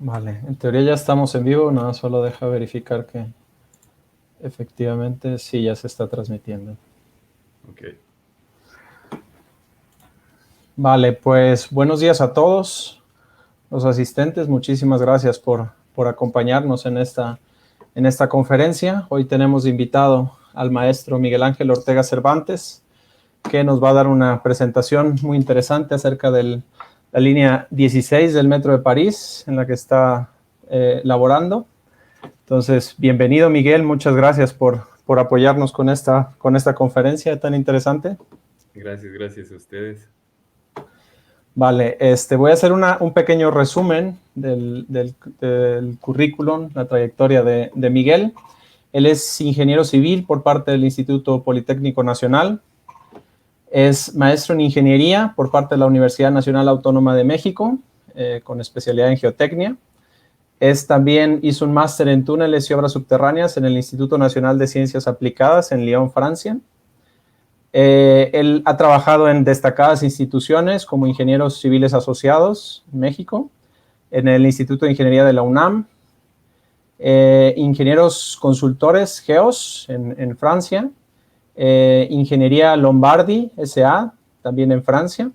Vale, en teoría ya estamos en vivo, nada, solo deja verificar que efectivamente sí ya se está transmitiendo. Ok. Vale, pues buenos días a todos los asistentes, muchísimas gracias por acompañarnos en esta conferencia. Hoy tenemos de invitado al maestro Miguel Ángel Ortega Cervantes, que nos va a dar una presentación muy interesante acerca de la línea 16 del Metro de París, en la que está laborando. Entonces, bienvenido Miguel, muchas gracias por apoyarnos con esta conferencia tan interesante. Gracias a ustedes. Vale, voy a hacer un pequeño resumen del currículum, la trayectoria de Miguel. Él es ingeniero civil por parte del Instituto Politécnico Nacional. Es maestro en ingeniería por parte de la Universidad Nacional Autónoma de México, con especialidad en geotecnia. También hizo un máster en túneles y obras subterráneas en el Instituto Nacional de Ciencias Aplicadas en Lyon, Francia. Él ha trabajado en destacadas instituciones como Ingenieros Civiles Asociados en México, en el Instituto de Ingeniería de la UNAM, Ingenieros Consultores GEOS en Francia, Ingeniería Lombardi S.A., también en Francia.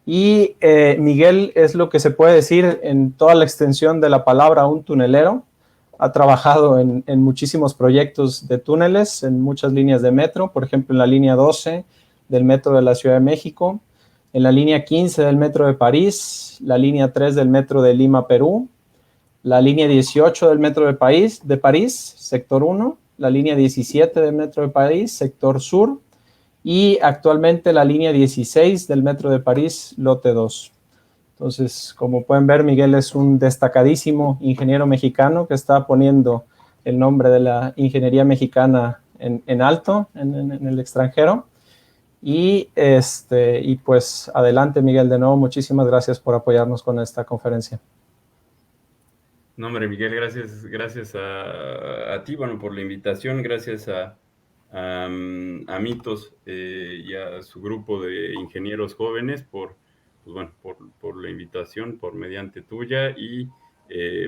Y Miguel es lo que se puede decir en toda la extensión de la palabra un tunelero. Ha trabajado en muchísimos proyectos de túneles, en muchas líneas de metro, por ejemplo, en la línea 12 del metro de la Ciudad de México, en la línea 15 del metro de París, la línea 3 del metro de Lima, Perú, la línea 18 del metro de París, sector 1, la línea 17 del metro de París, sector sur, y actualmente la línea 16 del metro de París, lote 2. Entonces, como pueden ver, Miguel es un destacadísimo ingeniero mexicano que está poniendo el nombre de la ingeniería mexicana en alto en el extranjero. Y pues adelante, Miguel, de nuevo, muchísimas gracias por apoyarnos con esta conferencia. No, hombre, Miguel, gracias a ti, bueno, por la invitación, gracias a Mitos y a su grupo de ingenieros jóvenes pues bueno, por la invitación, por mediante tuya y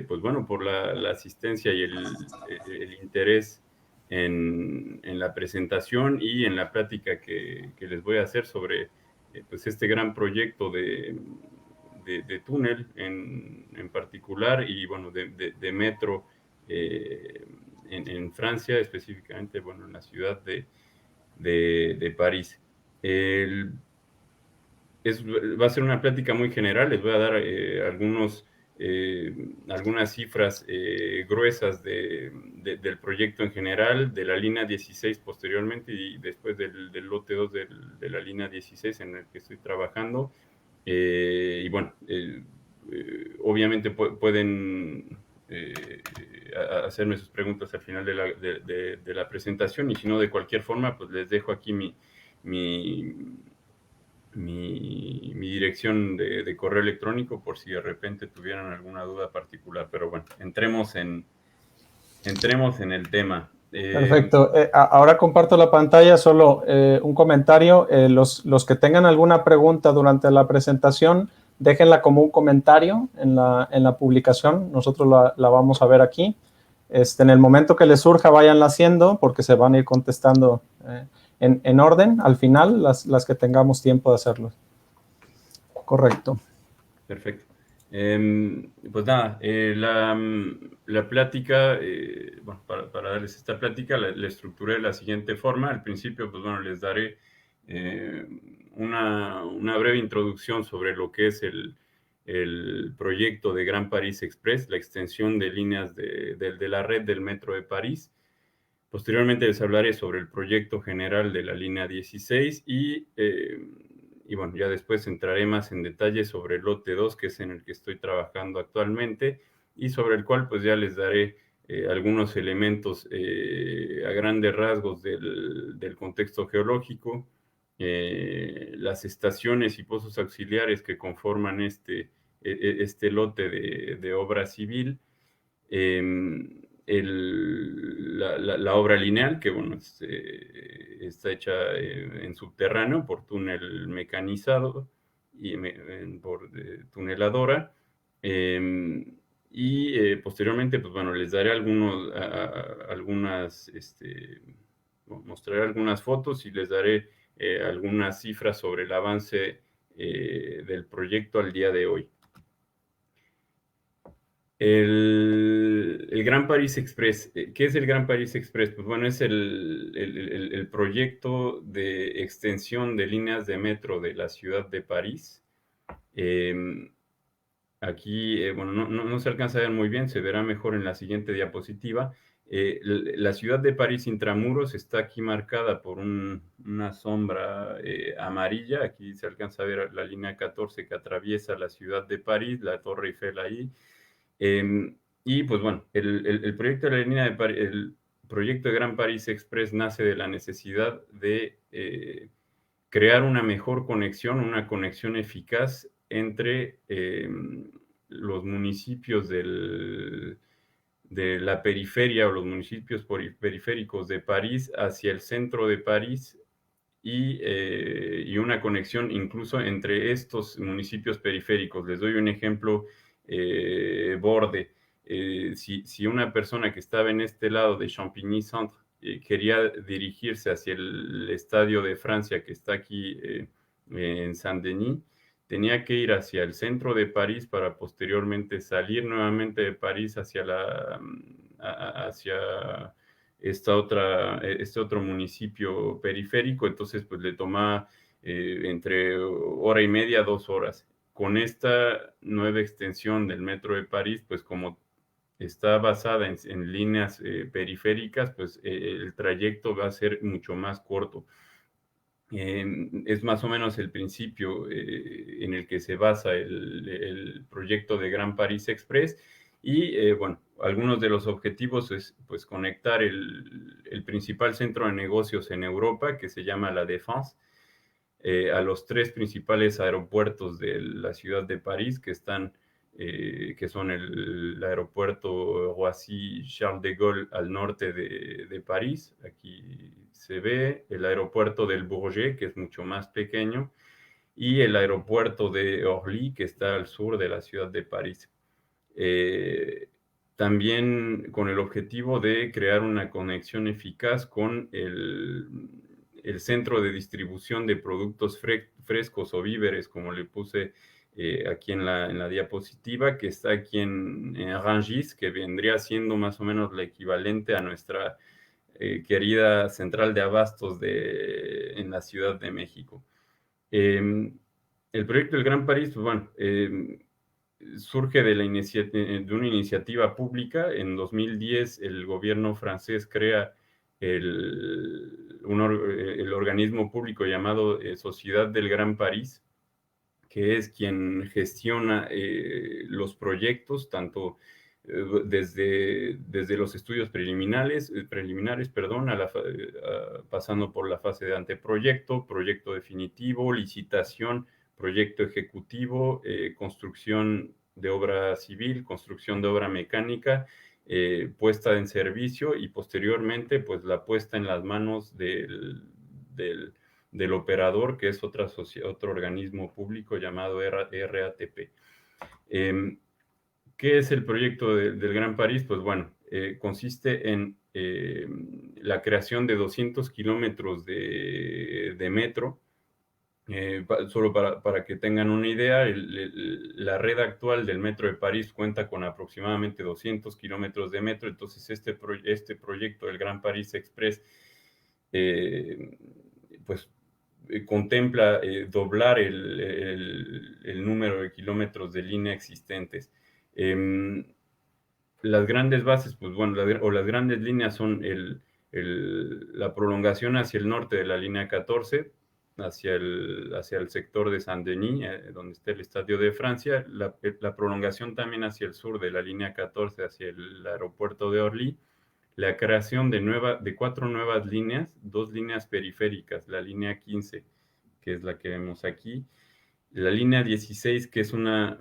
pues bueno, por la asistencia y el interés en la presentación y en la plática que les voy a hacer sobre pues este gran proyecto de túnel en particular y bueno, de metro en Francia, específicamente, bueno, en la ciudad de París. Va a ser una plática muy general, les voy a dar algunas cifras gruesas del proyecto en general, de la línea 16 posteriormente y después del lote 2 de la línea 16 en el que estoy trabajando. Y bueno, obviamente pueden hacerme sus preguntas al final de la presentación y si no, de cualquier forma, pues les dejo aquí mi dirección de correo electrónico por si de repente tuvieran alguna duda particular. Pero bueno, entremos en el tema. Perfecto. Ahora comparto la pantalla, solo un comentario. Los que tengan alguna pregunta durante la presentación, déjenla como un comentario en la publicación. Nosotros la vamos a ver aquí. En el momento que les surja, váyanla haciendo porque se van a ir contestando en orden al final, las que tengamos tiempo de hacerlo. Correcto. Perfecto. Pues nada, la plática, bueno, para darles esta plática, la estructuré de la siguiente forma. Al principio, pues bueno, les daré una breve introducción sobre lo que es el proyecto de Gran París Express, la extensión de líneas de la red del Metro de París. Posteriormente les hablaré sobre el proyecto general de la línea 16 y bueno, ya después entraré más en detalle sobre el lote 2, que es en el que estoy trabajando actualmente y sobre el cual pues ya les daré algunos elementos a grandes rasgos del contexto geológico, las estaciones y pozos auxiliares que conforman este lote de obra civil, la obra lineal, que bueno, está hecha en subterráneo por túnel mecanizado y por tuneladora, Posteriormente, pues bueno, les daré mostraré algunas fotos y les daré algunas cifras sobre el avance del proyecto al día de hoy. El Gran París Express. ¿Qué es el Gran París Express? Pues bueno, es el proyecto de extensión de líneas de metro de la ciudad de París. Aquí, bueno, no se alcanza a ver muy bien, se verá mejor en la siguiente diapositiva. La ciudad de París intramuros está aquí marcada por una sombra amarilla. Aquí se alcanza a ver la línea 14 que atraviesa la ciudad de París, la Torre Eiffel ahí. Y pues bueno, el proyecto de la línea de París, el proyecto de Gran París Express nace de la necesidad de crear una mejor conexión, una conexión eficaz entre los municipios de la periferia o los municipios periféricos de París hacia el centro de París y una conexión incluso entre estos municipios periféricos. Les doy un ejemplo borde. Si una persona que estaba en este lado de Champigny-Centre quería dirigirse hacia el Estadio de Francia, que está aquí en Saint-Denis, tenía que ir hacia el centro de París para posteriormente salir nuevamente de París hacia este otro municipio periférico. Entonces pues le toma entre hora y media, 2 horas. Con esta nueva extensión del metro de París, pues como está basada en líneas periféricas, pues el trayecto va a ser mucho más corto. Es más o menos el principio en el que se basa el proyecto de Gran París Express. Bueno, algunos de los objetivos es pues conectar el principal centro de negocios en Europa, que se llama La Défense, a los 3 principales aeropuertos de la ciudad de París, que son el aeropuerto Roissy-Charles de Gaulle al norte de París. Aquí se ve el aeropuerto del Bourget, que es mucho más pequeño, y el aeropuerto de Orly, que está al sur de la ciudad de París. También con el objetivo de crear una conexión eficaz con el centro de distribución de productos frescos o víveres, como le puse aquí en la diapositiva, que está aquí en Rungis, que vendría siendo más o menos la equivalente a nuestra querida central de abastos en la Ciudad de México. El proyecto del Gran París, pues bueno, surge de una iniciativa pública. En 2010 el gobierno francés crea el organismo público llamado Sociedad del Gran París, que es quien gestiona los proyectos, tanto desde los estudios preliminares, perdón, pasando por la fase de anteproyecto, proyecto definitivo, licitación, proyecto ejecutivo, construcción de obra civil, construcción de obra mecánica, puesta en servicio y posteriormente pues la puesta en las manos del operador, que es otro organismo público llamado RATP. ¿Qué es el proyecto del Gran París? Pues bueno, consiste en la creación de 200 kilómetros de metro. Solo para que tengan una idea, la red actual del metro de París cuenta con aproximadamente 200 kilómetros de metro. Entonces este proyecto del Gran París Express pues contempla doblar el número de kilómetros de línea existentes. Las grandes bases, pues bueno, o las grandes líneas son la prolongación hacia el norte de la línea 14, hacia el sector de Saint-Denis, donde está el Estadio de Francia, la prolongación también hacia el sur de la línea 14, hacia el aeropuerto de Orly, la creación de 4 nuevas líneas, 2 líneas periféricas, la línea 15, que es la que vemos aquí, la línea 16, que es una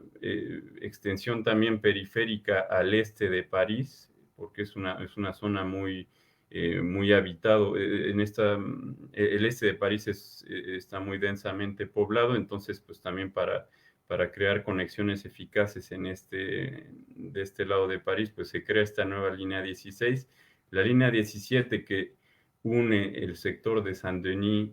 extensión también periférica al este de París, porque es una zona muy habitado. El este de París está muy densamente poblado, entonces pues también para crear conexiones eficaces de este lado de París, pues se crea esta nueva línea 16. La línea 17 que une el sector de Saint-Denis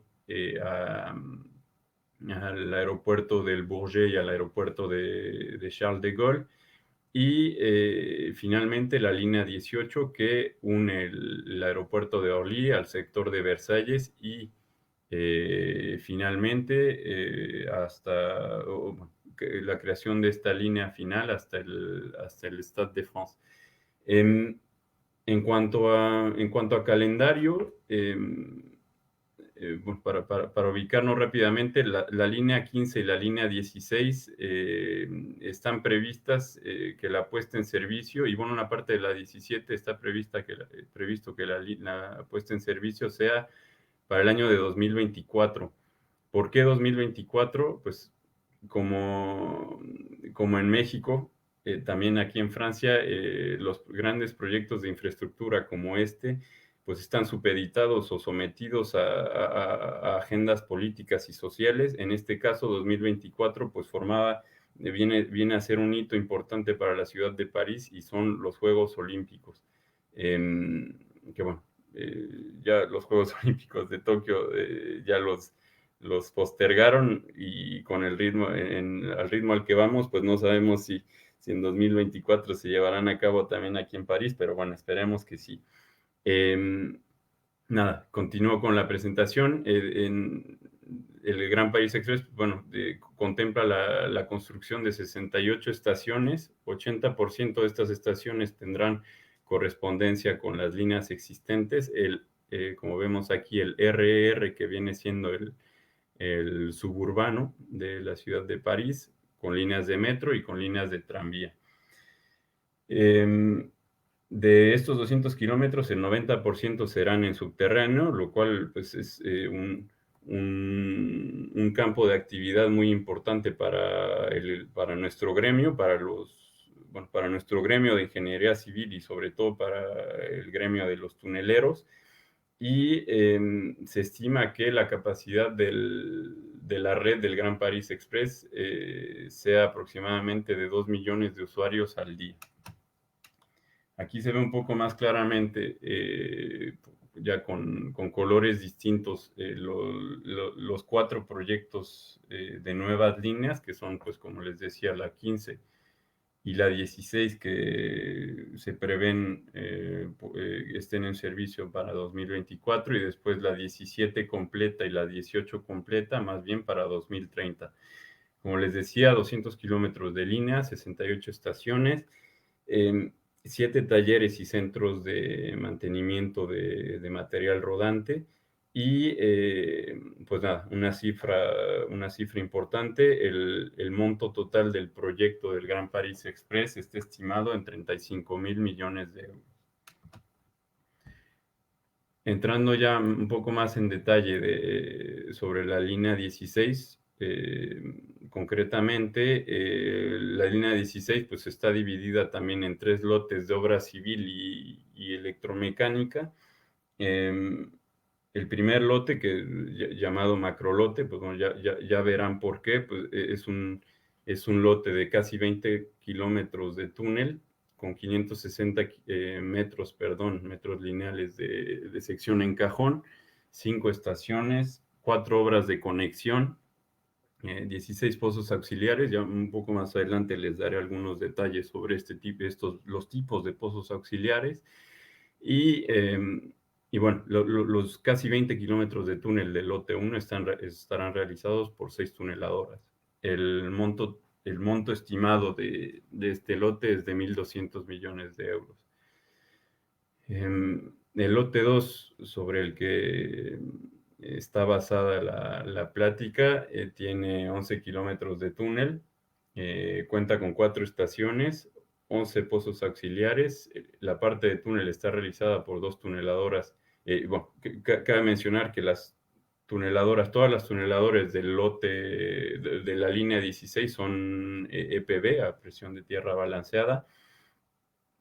al aeropuerto del Bourget y al aeropuerto de Charles de Gaulle. Y finalmente la línea 18 que une el aeropuerto de Orly al sector de Versalles y finalmente la creación de esta línea final hasta el Stade de France. Eh, en cuanto a calendario, bueno, para ubicarnos rápidamente, la línea 15 y la línea 16 están previstas que la puesta en servicio, y bueno, una parte de la 17 está previsto que la puesta en servicio sea para el año de 2024. ¿Por qué 2024? Pues como en México, también aquí en Francia, los grandes proyectos de infraestructura como pues están supeditados o sometidos a agendas políticas y sociales. En este caso, 2024, pues viene a ser un hito importante para la ciudad de París y son los Juegos Olímpicos. Que bueno, ya los Juegos Olímpicos de Tokio ya los postergaron y con el ritmo, al ritmo al que vamos, pues no sabemos si en 2024 se llevarán a cabo también aquí en París, pero bueno, esperemos que sí. Nada, continúo con la presentación. En el Gran Paris Express, bueno, contempla la construcción de 68 estaciones. 80% de estas estaciones tendrán correspondencia con las líneas existentes. Como vemos aquí, el RER, que viene siendo el suburbano de la ciudad de París, con líneas de metro y con líneas de tranvía. De estos 200 kilómetros, el 90% serán en subterráneo, lo cual pues, es un campo de actividad muy importante para nuestro gremio, para nuestro gremio de ingeniería civil y sobre todo para el gremio de los tuneleros. Y se estima que la capacidad de la red del Gran Paris Express sea aproximadamente de 2 millones de usuarios al día. Aquí se ve un poco más claramente, ya con colores distintos, los 4 proyectos de nuevas líneas, que son, pues como les decía, la 15 y la 16, que se prevén estén en servicio para 2024, y después la 17 completa y la 18 completa, más bien para 2030. Como les decía, 200 kilómetros de línea, 68 estaciones, 7 talleres y centros de mantenimiento de material rodante y pues nada, una cifra importante. El monto total del proyecto del Gran Paris Express está estimado en 35,000 millones de euros. Entrando ya un poco más en detalle sobre la línea 16, concretamente, la línea 16 pues está dividida también en 3 lotes de obra civil y electromecánica. El primer lote, llamado macrolote, pues bueno, ya verán por qué, pues es un lote de casi 20 kilómetros de túnel con 560 metros lineales de sección en cajón, 5 estaciones, 4 obras de conexión, 16 pozos auxiliares. Ya un poco más adelante les daré algunos detalles sobre los tipos de pozos auxiliares. Y bueno, los casi 20 kilómetros de túnel del lote 1 estarán realizados por 6 tuneladoras. El monto estimado de este lote es de 1.200 millones de euros. El lote 2, sobre el que está basada la plática, tiene 11 kilómetros de túnel, cuenta con 4 estaciones, 11 pozos auxiliares. La parte de túnel está realizada por 2 tuneladoras. Bueno, cabe mencionar que todas las tuneladoras del lote de la línea 16 son EPB, a presión de tierra balanceada.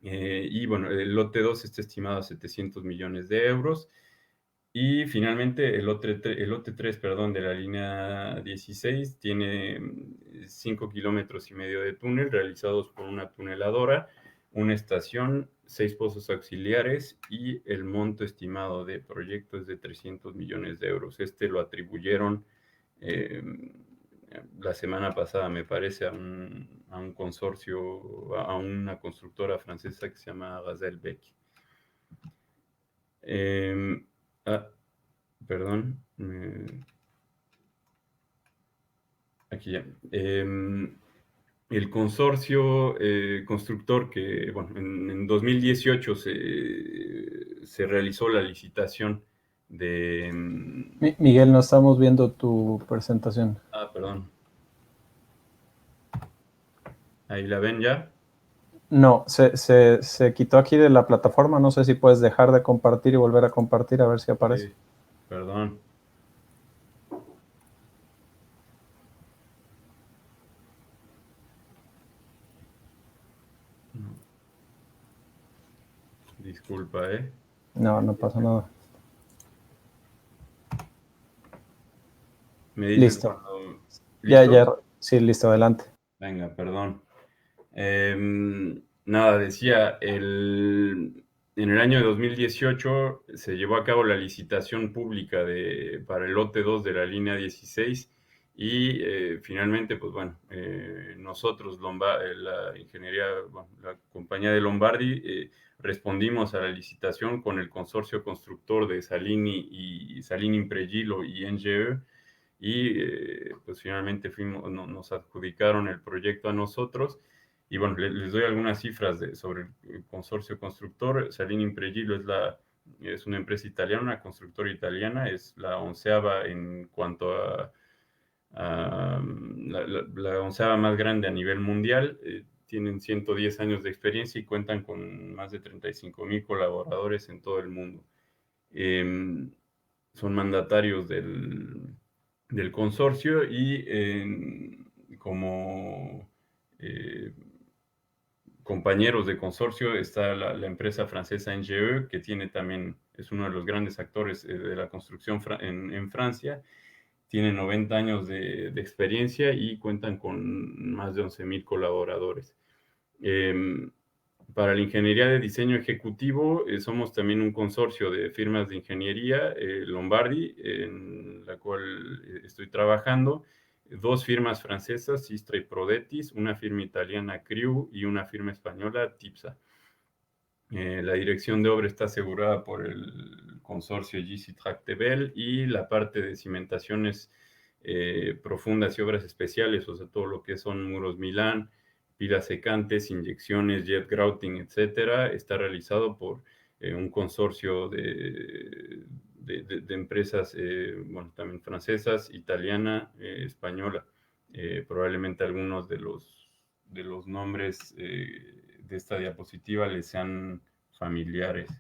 Y bueno, el lote 2 está estimado a 700 millones de euros. Y finalmente el lote 3, perdón, de la línea 16 tiene 5 kilómetros y medio de túnel realizados por una tuneladora, una estación, 6 pozos auxiliares y el monto estimado de proyecto es de 300 millones de euros. Este lo atribuyeron eh, la semana pasada, me parece, a un consorcio, a una constructora francesa que se llama Gazelle-Beck. Ah, perdón, aquí ya. El consorcio constructor que, bueno, en 2018 se realizó la licitación de... Miguel, no estamos viendo tu presentación. Perdón. Ahí la ven ya. No, se quitó aquí de la plataforma. No sé si puedes dejar de compartir y volver a compartir a ver si aparece. Sí, perdón. No. Disculpa, ¿eh? No, no pasa nada. Me dices Listo. cuando... Ya, ¿Listo? sí, listo, adelante. Venga, perdón. Nada, decía, en el año 2018 se llevó a cabo la licitación pública para el lote 2 de la línea 16 y finalmente, pues bueno, nosotros, la ingeniería, bueno, la compañía de Lombardi, respondimos a la licitación con el consorcio constructor de Salini Impregilo y NGE y pues finalmente nos adjudicaron el proyecto a nosotros. Y bueno, les doy algunas cifras sobre el consorcio constructor. Salini Impregilo es una empresa italiana, una constructora italiana, es la onceava en cuanto la onceava más grande a nivel mundial. Tienen 110 años de experiencia y cuentan con más de 35,000 colaboradores en todo el mundo. Son mandatarios del consorcio y como compañeros de consorcio está la empresa francesa NGE, que es uno de los grandes actores de la construcción en Francia. Tiene 90 años de experiencia y cuentan con más de 11,000 colaboradores. Para la ingeniería de diseño ejecutivo, somos también un consorcio de firmas de ingeniería, Lombardi, en la cual estoy trabajando, 2 firmas francesas, Sistra y Prodetis, una firma italiana, Criu, y una firma española, Tipsa. La dirección de obra está asegurada por el consorcio GC Tractebel y la parte de cimentaciones profundas y obras especiales, o sea, todo lo que son muros Milán, pilas secantes, inyecciones, jet grouting, etcétera, está realizado por un consorcio de empresas, bueno, también francesas, italiana, española. Probablemente algunos de los nombres de esta diapositiva les sean familiares.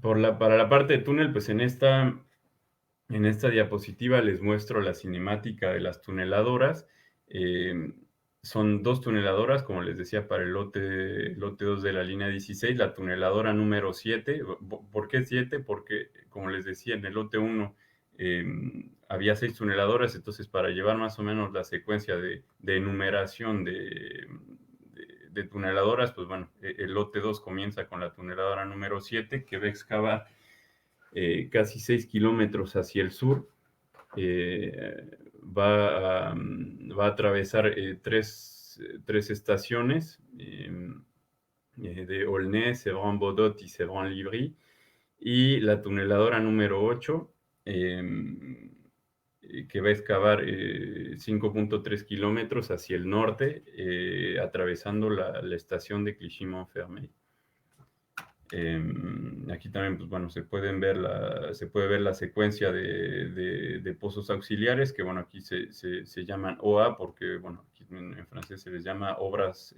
Para la parte de túnel, pues en esta diapositiva les muestro la cinemática de las tuneladoras. Son 2 tuneladoras, como les decía, para el lote 2 de la línea 16, la tuneladora número 7. ¿Por qué 7? Porque, como les decía, en el lote 1 había 6 tuneladoras, entonces para llevar más o menos la secuencia de enumeración de tuneladoras, pues bueno, el lote 2 comienza con la tuneladora número 7, que va a excavar casi 6 kilómetros hacia el sur. Va a atravesar tres estaciones de Aulnay, Sevran-Bodot y Sevran-Livry, y la tuneladora número 8, que va a excavar 5.3 kilómetros hacia el norte, atravesando la estación de Clichy-Montfermeil. Aquí también, pues bueno, se puede ver la secuencia de pozos auxiliares, que bueno, aquí se llaman OA, porque bueno, aquí en francés se les llama obras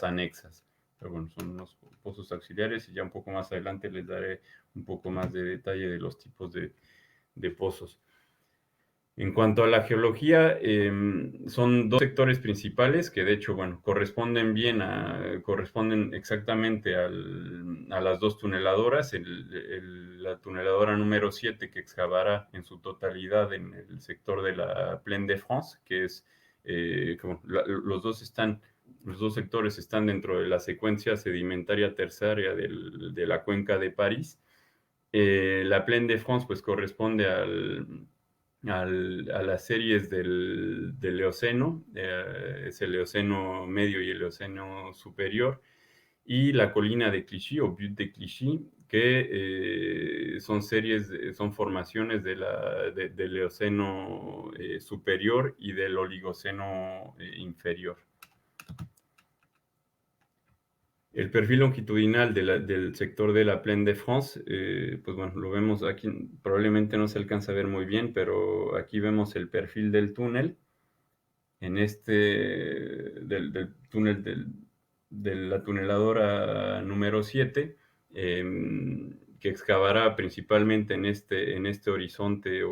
anexas. Pero bueno, son unos pozos auxiliares y ya un poco más adelante les daré un poco más de detalle de los tipos de pozos. En cuanto a la geología, son dos sectores principales que de hecho, bueno, corresponden exactamente a las dos tuneladoras. La tuneladora número 7 que excavará en su totalidad en el sector de la Plaine de France, que es, los dos sectores están dentro de la secuencia sedimentaria terciaria de la cuenca de París. La Plaine de France pues corresponde a las series del Eoceno, es el Eoceno medio y el Eoceno superior, y la colina de Clichy o Butte de Clichy, que son formaciones del Eoceno superior y del Oligoceno inferior. El perfil longitudinal del sector de la Plaine de France, pues bueno, lo vemos aquí, probablemente no se alcanza a ver muy bien, pero aquí vemos el perfil del túnel, del túnel de la tuneladora número 7, que excavará principalmente en este horizonte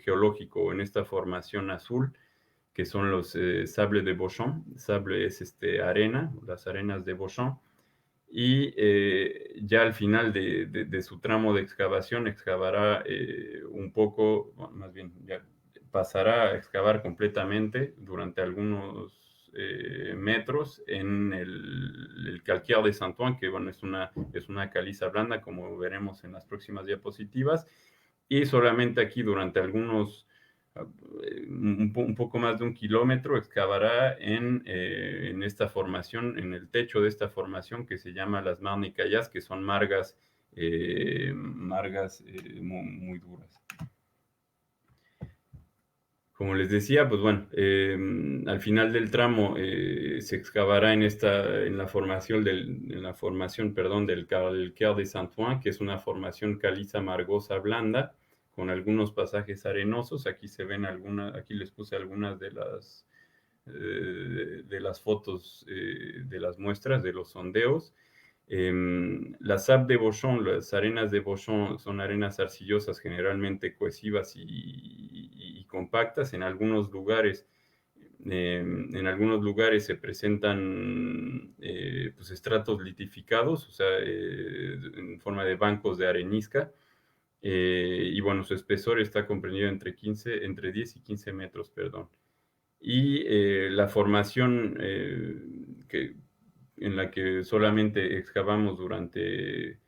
geológico, o en esta formación azul, que son los sables de Beauchamp. Sable es arena, las arenas de Beauchamp, y ya al final de su tramo de excavación excavará un poco, bueno, más bien ya pasará a excavar completamente durante algunos metros en el Calcaire de Saint-Ouen, que bueno, es una caliza blanda, como veremos en las próximas diapositivas, y solamente aquí durante un poco más de 1 kilómetro, excavará en esta formación, en el techo de esta formación que se llama las Marnes Cayas, que son margas muy duras. Como les decía, pues bueno, al final del tramo se excavará en la formación, perdón, del Calcaire de Saint-Ouen, que es una formación caliza margosa blanda, con algunos pasajes arenosos. Aquí aquí les puse algunas de las fotos de las muestras, de los sondeos. Las sable de Beauchamp, las arenas de Beauchamp, son arenas arcillosas, generalmente cohesivas y compactas. En algunos lugares se presentan pues estratos litificados, o sea, en forma de bancos de arenisca. Y bueno, su espesor está comprendido entre 10 y 15 metros, perdón. Y la formación en la que solamente excavamos durante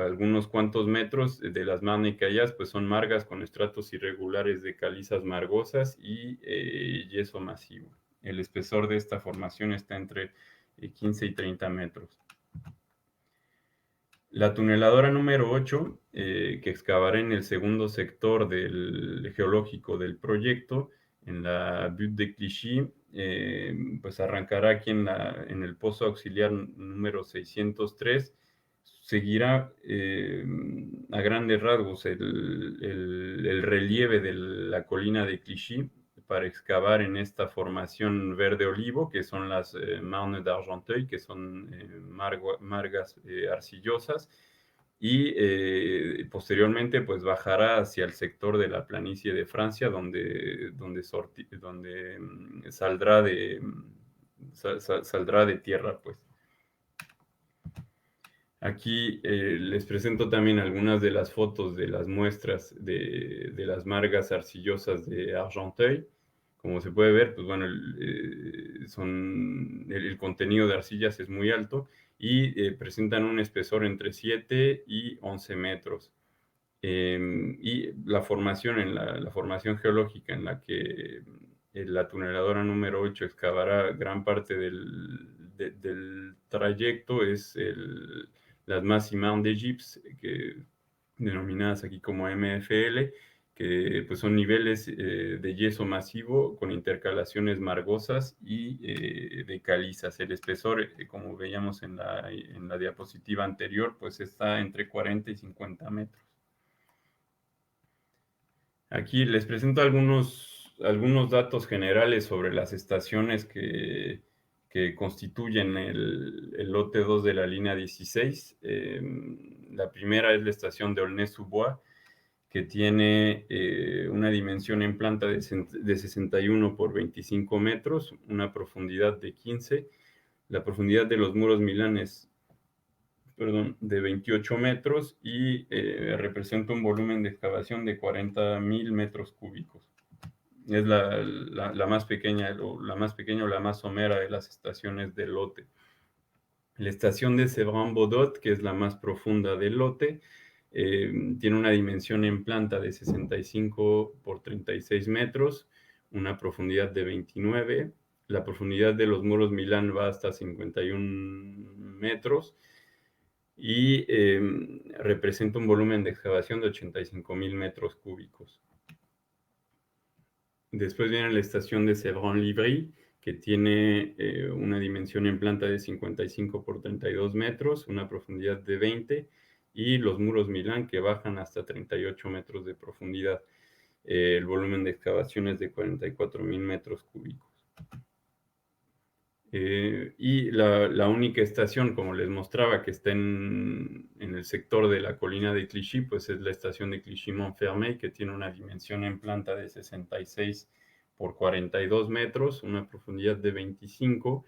algunos cuantos metros de las Marnes Cayas, pues son margas con estratos irregulares de calizas margosas y yeso masivo. El espesor de esta formación está entre 15 y 30 metros. La tuneladora número 8, que excavará en el segundo sector geológico del proyecto, en la Butte de Clichy, pues arrancará aquí en el pozo auxiliar número 603. Seguirá a grandes rasgos el relieve de la colina de Clichy para excavar en esta formación verde olivo, que son las Marnes d'Argenteuil, que son margas arcillosas, y posteriormente pues bajará hacia el sector de la planicie de Francia, donde saldrá de tierra, pues. Aquí les presento también algunas de las fotos de las muestras de las margas arcillosas de Argenteuil. Como se puede ver, pues bueno, el contenido de arcillas es muy alto y presentan un espesor entre 7 y 11 metros. Y la formación, la formación geológica en la que la tuneladora número 8 excavará gran parte del trayecto es las Massimanes d'Egypte, denominadas aquí como MFL, que pues son niveles de yeso masivo con intercalaciones margosas y de calizas. El espesor, como veíamos en la diapositiva anterior, pues está entre 40 y 50 metros. Aquí les presento algunos datos generales sobre las estaciones que constituyen el lote 2 de la línea 16. La primera es la estación de Aulnay-sous-Bois, que tiene una dimensión en planta de 61 por 25 metros, una profundidad de 15. La profundidad de los muros Milán es, perdón, de 28 metros y representa un volumen de excavación de 40.000 metros cúbicos. Es la más pequeña, la más pequeña o la más somera de las estaciones del lote. La estación de Sevran-Bodot, que es la más profunda del lote, tiene una dimensión en planta de 65 por 36 metros, una profundidad de 29. La profundidad de los muros Milán va hasta 51 metros y representa un volumen de excavación de 85.000 metros cúbicos. Después viene la estación de Sevran-Livry, que tiene una dimensión en planta de 55 por 32 metros, una profundidad de 20, y los muros Milán, que bajan hasta 38 metros de profundidad. El volumen de excavación es de 44.000 metros cúbicos. Y la única estación, como les mostraba, que está en el sector de la colina de Clichy, pues es la estación de Clichy-Montfermeil, que tiene una dimensión en planta de 66 por 42 metros, una profundidad de 25.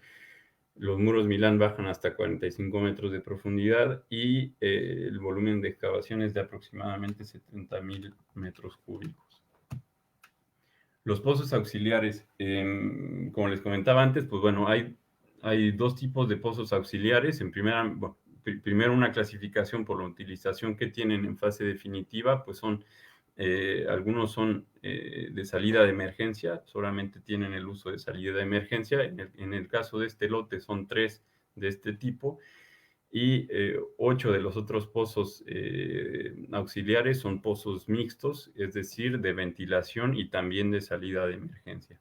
Los muros Milán bajan hasta 45 metros de profundidad y el volumen de excavación es de aproximadamente 70.000 metros cúbicos. Los pozos auxiliares, como les comentaba antes, pues bueno, hay dos tipos de pozos auxiliares. Primero una clasificación por la utilización que tienen en fase definitiva, pues algunos son de salida de emergencia, solamente tienen el uso de salida de emergencia. En el caso de este lote son 3 de este tipo, y 8 de los otros pozos auxiliares son pozos mixtos, es decir, de ventilación y también de salida de emergencia.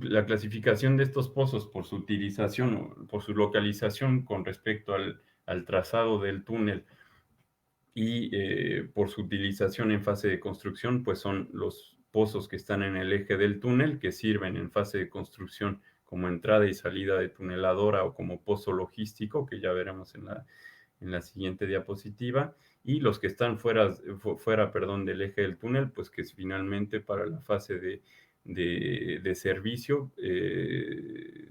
La clasificación de estos pozos por su utilización o por su localización con respecto al trazado del túnel y por su utilización en fase de construcción, pues son los pozos que están en el eje del túnel, que sirven en fase de construcción como entrada y salida de tuneladora o como pozo logístico, que ya veremos en la siguiente diapositiva, y los que están fuera, del eje del túnel, pues que es finalmente para la fase de servicio,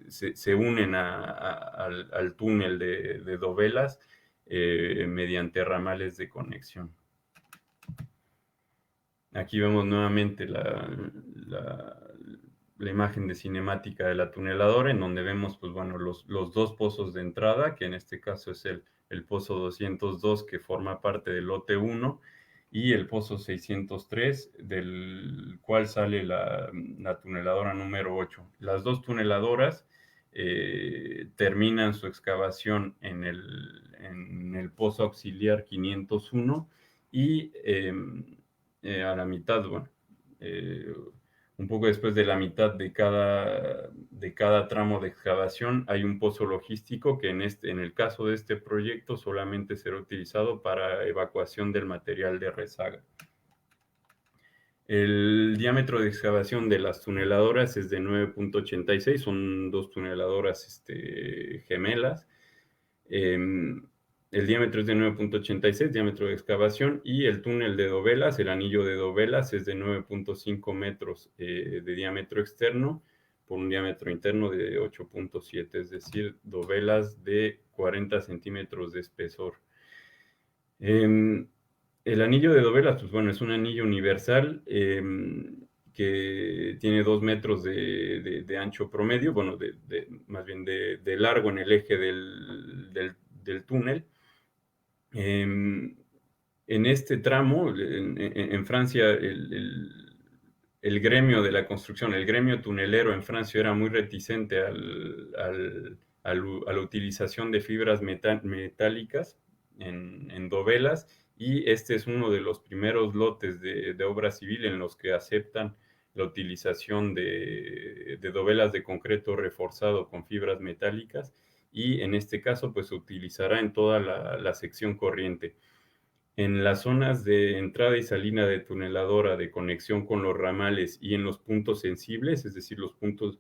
se unen al túnel de dovelas mediante ramales de conexión. Aquí vemos nuevamente la imagen de cinemática de la tuneladora, en donde vemos, pues bueno, los dos pozos de entrada, que en este caso es el pozo 202, que forma parte del lote 1, y el pozo 603, del cual sale la tuneladora número 8. Las dos tuneladoras terminan su excavación en el pozo auxiliar 501 y a la mitad, bueno, un poco después de la mitad de cada tramo de excavación hay un pozo logístico que en el caso de este proyecto solamente será utilizado para evacuación del material de rezaga. El diámetro de excavación de las tuneladoras es de 9.86, son dos tuneladoras gemelas. El diámetro es de 9.86, diámetro de excavación, y el túnel de dovelas, el anillo de dovelas, es de 9.5 metros de diámetro externo por un diámetro interno de 8.7, es decir, dovelas de 40 centímetros de espesor. El anillo de dovelas, pues bueno, es un anillo universal que tiene 2 metros de ancho promedio, bueno, más bien de largo en el eje del túnel. En este tramo, en Francia, el gremio de la construcción, el gremio tunelero en Francia era muy reticente a la utilización de fibras metálicas en dovelas, y este es uno de los primeros lotes de obra civil en los que aceptan la utilización de dovelas de concreto reforzado con fibras metálicas, y en este caso pues se utilizará en toda la sección corriente. En las zonas de entrada y salida de tuneladora, de conexión con los ramales y en los puntos sensibles, es decir, los puntos,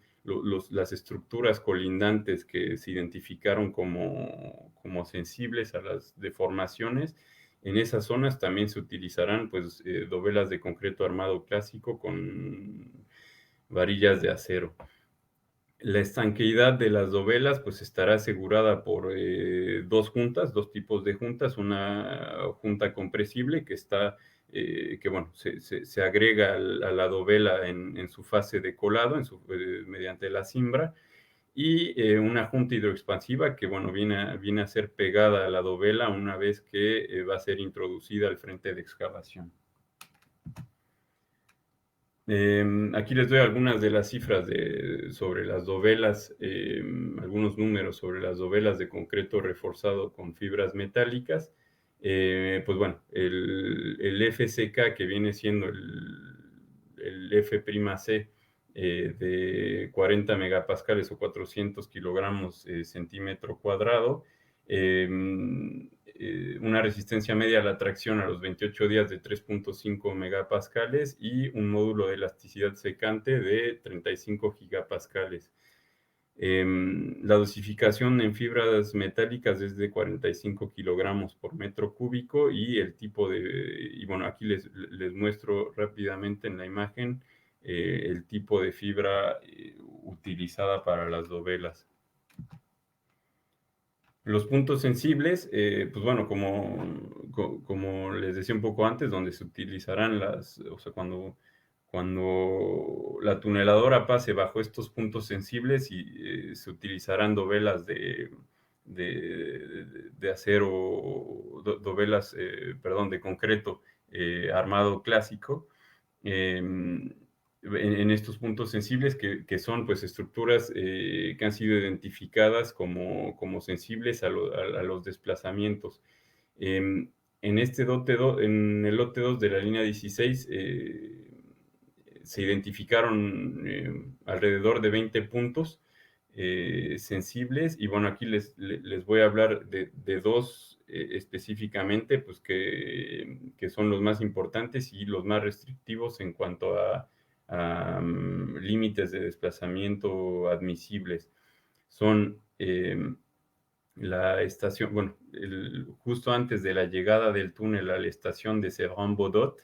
las estructuras colindantes que se identificaron como sensibles a las deformaciones, En esas zonas también se utilizarán pues dovelas de concreto armado clásico con varillas de acero. La estanqueidad de las dovelas pues estará asegurada por dos tipos de juntas, una junta compresible que está, que bueno, se agrega a la dovela en su fase de colado, mediante la cimbra, y una junta hidroexpansiva que, bueno, viene a ser pegada a la dovela una vez que va a ser introducida al frente de excavación. Aquí les doy algunas de las cifras sobre las dovelas, algunos números sobre las dovelas de concreto reforzado con fibras metálicas. Pues bueno, el FCK, que viene siendo el F'C, de 40 megapascales o 400 kilogramos centímetro cuadrado, una resistencia media a la tracción a los 28 días de 3.5 megapascales y un módulo de elasticidad secante de 35 gigapascales. La dosificación en fibras metálicas es de 45 kilogramos por metro cúbico y y bueno, aquí les muestro rápidamente en la imagen el tipo de fibra utilizada para las dovelas. Los puntos sensibles, pues bueno, como les decía un poco antes, donde se utilizarán o sea, cuando la tuneladora pase bajo estos puntos sensibles y se utilizarán dovelas de acero, dovelas, perdón, de concreto armado clásico. En estos puntos sensibles que son pues estructuras que han sido identificadas como sensibles a los desplazamientos. En en el lote 2 de la línea 16 se identificaron alrededor de 20 puntos sensibles y bueno, aquí les voy a hablar de dos específicamente, pues que son los más importantes y los más restrictivos en cuanto a límites de desplazamiento admisibles. Son la estación, bueno, justo antes de la llegada del túnel a la estación de Sevran-Bodot.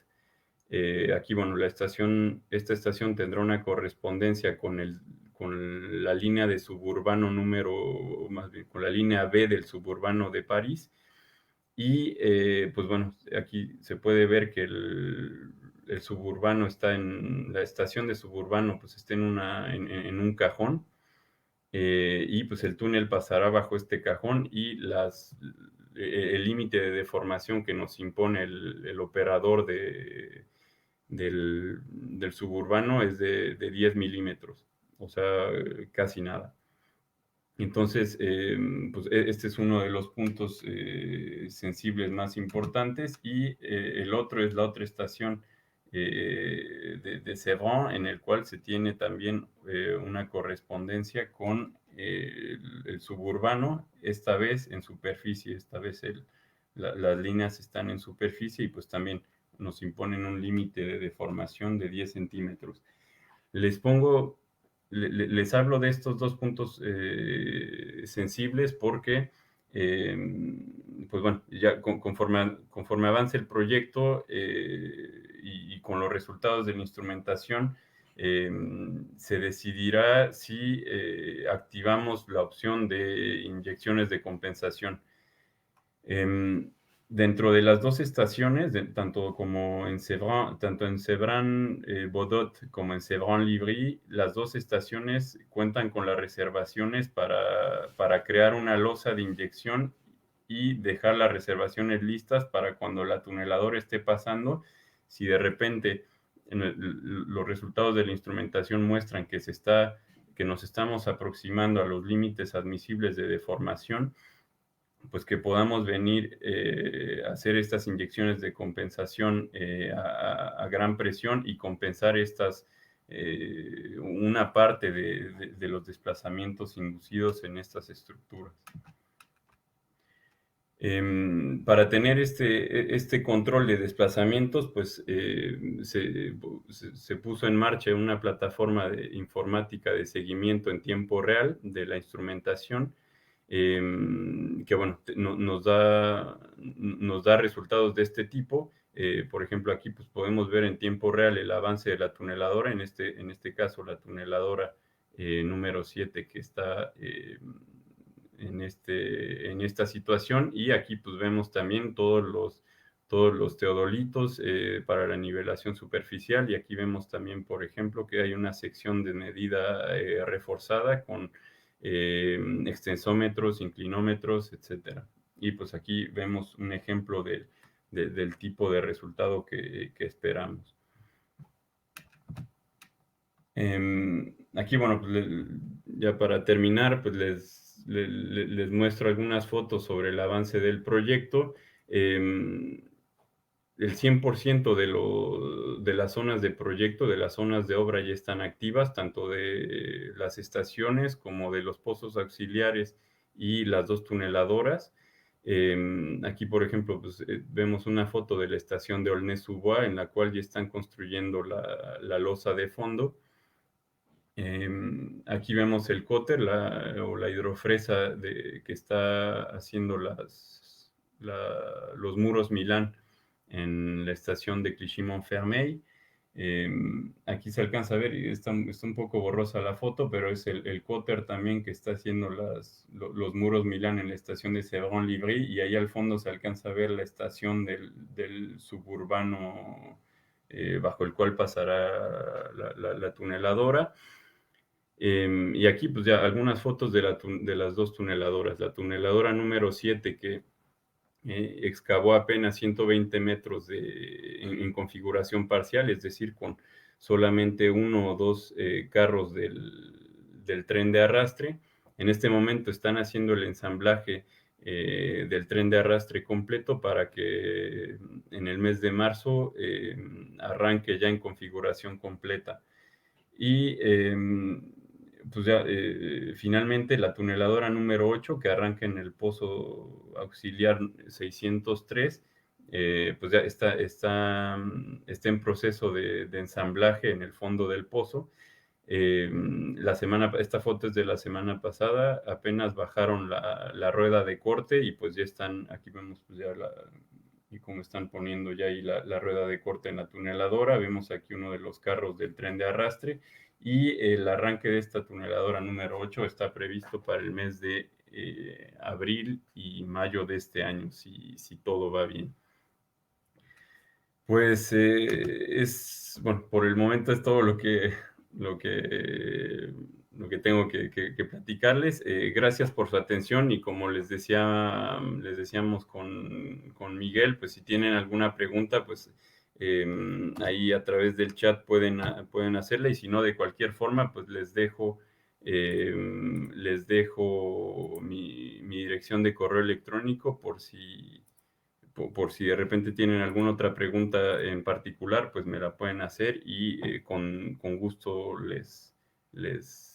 Aquí, bueno, esta estación tendrá una correspondencia con la línea de suburbano más bien con la línea B del suburbano de París. Y pues bueno, aquí se puede ver que el suburbano la estación de suburbano pues está en un cajón, y pues el túnel pasará bajo este cajón y el límite de deformación que nos impone el operador del suburbano es de 10 milímetros, o sea, casi nada. Entonces, pues este es uno de los puntos sensibles más importantes y el otro es la otra estación de Sevran, en el cual se tiene también una correspondencia con el suburbano, esta vez en superficie, esta vez las líneas están en superficie y pues también nos imponen un límite de deformación de 10 centímetros. Les hablo de estos dos puntos sensibles porque, pues bueno, ya conforme avance el proyecto y con los resultados de la instrumentación, se decidirá si activamos la opción de inyecciones de compensación. Dentro de las dos estaciones, tanto en Sevran Bodot como en Sevran Livry, las dos estaciones cuentan con las reservaciones para crear una losa de inyección y dejar las reservaciones listas para cuando la tuneladora esté pasando. Si de repente los resultados de la instrumentación muestran que nos estamos aproximando a los límites admisibles de deformación, pues que podamos venir a hacer estas inyecciones de compensación a gran presión y compensar una parte de los desplazamientos inducidos en estas estructuras. Para tener este control de desplazamientos, pues se puso en marcha una plataforma informática de seguimiento en tiempo real de la instrumentación, que bueno, nos da resultados de este tipo. Por ejemplo, aquí pues, podemos ver en tiempo real el avance de la tuneladora, en este caso la tuneladora número 7 que está en esta situación, y aquí pues vemos también todos los teodolitos para la nivelación superficial, y aquí vemos también, por ejemplo, que hay una sección de medida reforzada con extensómetros, inclinómetros, etcétera. Y pues aquí vemos un ejemplo del tipo de resultado que esperamos. Aquí, bueno, pues ya para terminar, pues les muestro algunas fotos sobre el avance del proyecto. El 100% de las zonas de proyecto, de las zonas de obra ya están activas, tanto de las estaciones como de los pozos auxiliares y las dos tuneladoras. Aquí, por ejemplo, pues, vemos una foto de la estación de Aulnay-sous-Bois, en la cual ya están construyendo la losa de fondo. Aquí vemos el cóter o la hidrofresa que está haciendo los muros Milán en la estación de Clichy-Montfermeil. Aquí se alcanza a ver, y está un poco borrosa la foto, pero es el cóter también que está haciendo los muros Milán en la estación de Sevron-Livry, y ahí al fondo se alcanza a ver la estación del suburbano bajo el cual pasará la tuneladora. Y aquí pues ya algunas fotos de las dos tuneladoras. La tuneladora número 7 que excavó apenas 120 metros en configuración parcial, es decir, con solamente uno o dos carros del tren de arrastre. En este momento están haciendo el ensamblaje del tren de arrastre completo para que en el mes de marzo arranque ya en configuración completa. Y pues ya finalmente la tuneladora número 8 que arranca en el pozo auxiliar 603, pues ya está en proceso de ensamblaje en el fondo del pozo. Esta foto es de la semana pasada, apenas bajaron la rueda de corte y pues ya están, aquí vemos pues ya y cómo están poniendo ya ahí la rueda de corte en la tuneladora. Vemos aquí uno de los carros del tren de arrastre, y el arranque de esta tuneladora número 8 está previsto para el mes de abril y mayo de este año, si todo va bien. Pues bueno, por el momento es todo lo que, lo que tengo que platicarles. Gracias por su atención, y como les decíamos con Miguel, pues si tienen alguna pregunta, pues ahí a través del chat pueden hacerla, y si no, de cualquier forma, pues les dejo mi dirección de correo electrónico por si de repente tienen alguna otra pregunta en particular, pues me la pueden hacer, y con gusto les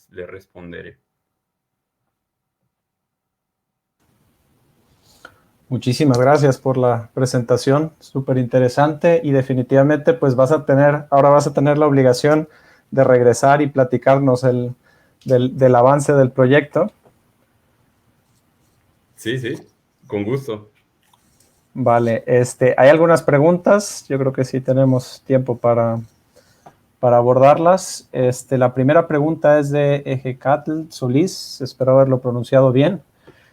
responderé. Muchísimas gracias por la presentación, súper interesante, y definitivamente pues ahora vas a tener la obligación de regresar y platicarnos del avance del proyecto. Sí, con gusto. Vale, hay algunas preguntas, yo creo que sí tenemos tiempo para abordarlas. La primera pregunta es de Ejecatl Solís, espero haberlo pronunciado bien.